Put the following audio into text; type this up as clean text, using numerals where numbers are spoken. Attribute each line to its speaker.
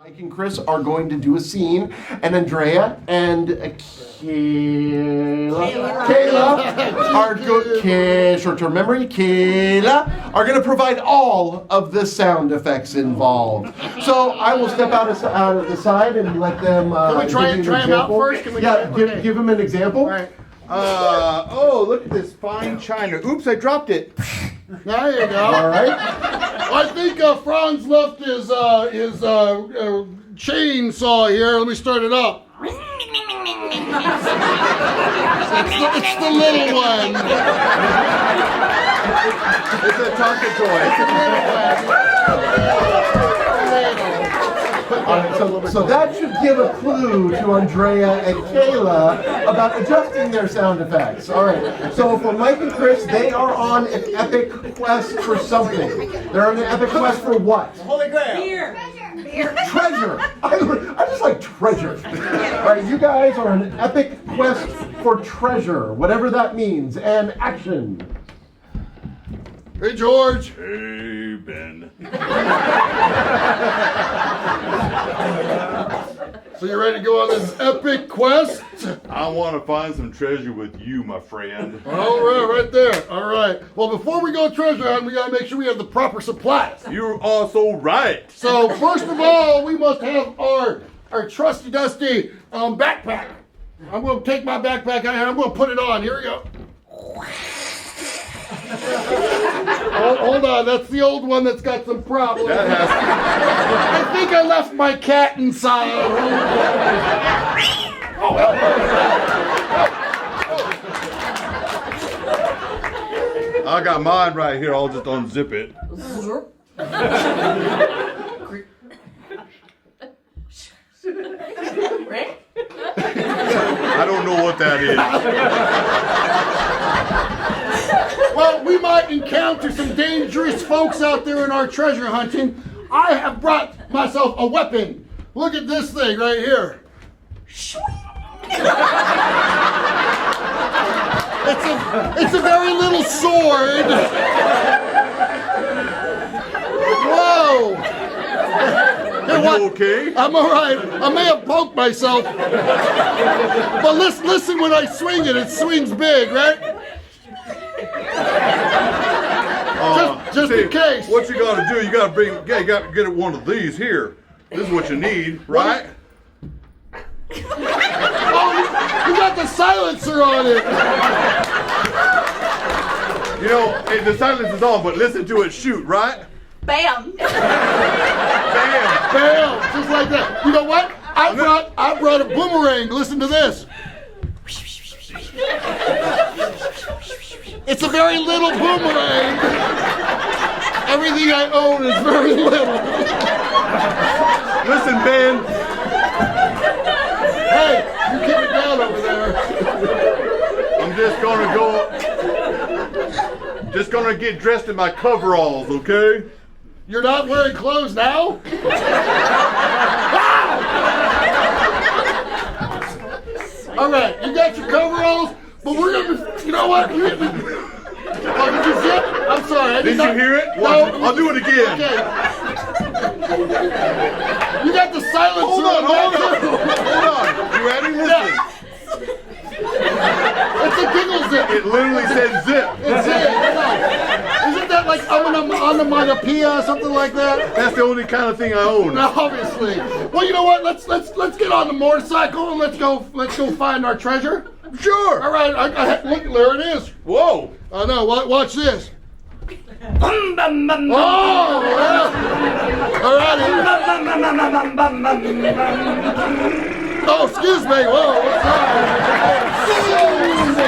Speaker 1: Mike and Cris are going to do a scene, and Andrea and Kayla are short-term memory. Kayla are going to provide all of the sound effects involved. So I will step out of the side and let them.
Speaker 2: Can we try them out first?
Speaker 1: Give them an example.
Speaker 2: All right.
Speaker 3: Oh, look at this fine china. Oops, I dropped it.
Speaker 2: There you go.
Speaker 1: All right.
Speaker 2: I think Franz left his chainsaw here. Let me start it up. It's the little one.
Speaker 3: It's a talking toy.
Speaker 1: So that should give a clue to Andrea and Kayla about adjusting their sound effects. All right. So for Mike and Cris, they are on an epic quest for something. They're on an epic quest for what?
Speaker 4: Holy Grail.
Speaker 5: Beer.
Speaker 1: Treasure. I just like treasure. All right. You guys are on an epic quest for treasure, whatever that means. And action.
Speaker 2: Hey, George.
Speaker 3: Hey, Ben.
Speaker 2: So you ready to go on this epic quest?
Speaker 3: I want to find some treasure with you, my friend.
Speaker 2: All right, right there. All right. Well, before we go treasure hunting, we got to make sure we have the proper supplies.
Speaker 3: You're also right.
Speaker 2: So first of all, we must have our trusty dusty backpack. I'm going to take my backpack out here. I'm going to put it on. Here we go. Hold on, that's the old one that's got some problems. I think I left my cat inside.
Speaker 3: I got mine right here. I'll just unzip it. I don't know what that is.
Speaker 2: Well, we might encounter some dangerous folks out there in our treasure hunting. I have brought myself a weapon. Look at this thing right here. It's a very little sword. Whoa.
Speaker 3: Are you okay?
Speaker 2: I'm all right. I may have poked myself. But listen when I swing it. It swings big, right? Just in case.
Speaker 3: What you got to do? You got to get one of these here. This is what you need, right?
Speaker 2: Oh, you got the silencer on it.
Speaker 3: You know, the silence is on, but listen to it shoot, right?
Speaker 5: Bam.
Speaker 3: Bam!
Speaker 2: Bam! Just like that. You know what? I brought a boomerang. Listen to this. It's a very little boomerang. Everything I own is very little.
Speaker 3: Listen, Ben.
Speaker 2: Hey, you keep it down over there.
Speaker 3: I'm just gonna get dressed in my coveralls, okay?
Speaker 2: You're not wearing clothes now? All right, you got your coveralls, but we're gonna. You know what? Oh, did you zip? I'm sorry.
Speaker 3: Did you hear it?
Speaker 2: No.
Speaker 3: I'll do it again.
Speaker 2: Okay. You got the silencer.
Speaker 3: Hold on. You ready? Listen.
Speaker 2: It's a giggle zip.
Speaker 3: It literally said zip.
Speaker 2: It's it. Isn't that like onomatopoeia or something like that?
Speaker 3: That's the only kind of thing I own.
Speaker 2: No, obviously. Well, you know what? Let's get on the motorcycle and let's go find our treasure.
Speaker 3: Sure.
Speaker 2: All right. Look, there it is.
Speaker 3: Whoa.
Speaker 2: I know. Watch this. Oh, well. All right. Oh, excuse me. Whoa. What's that?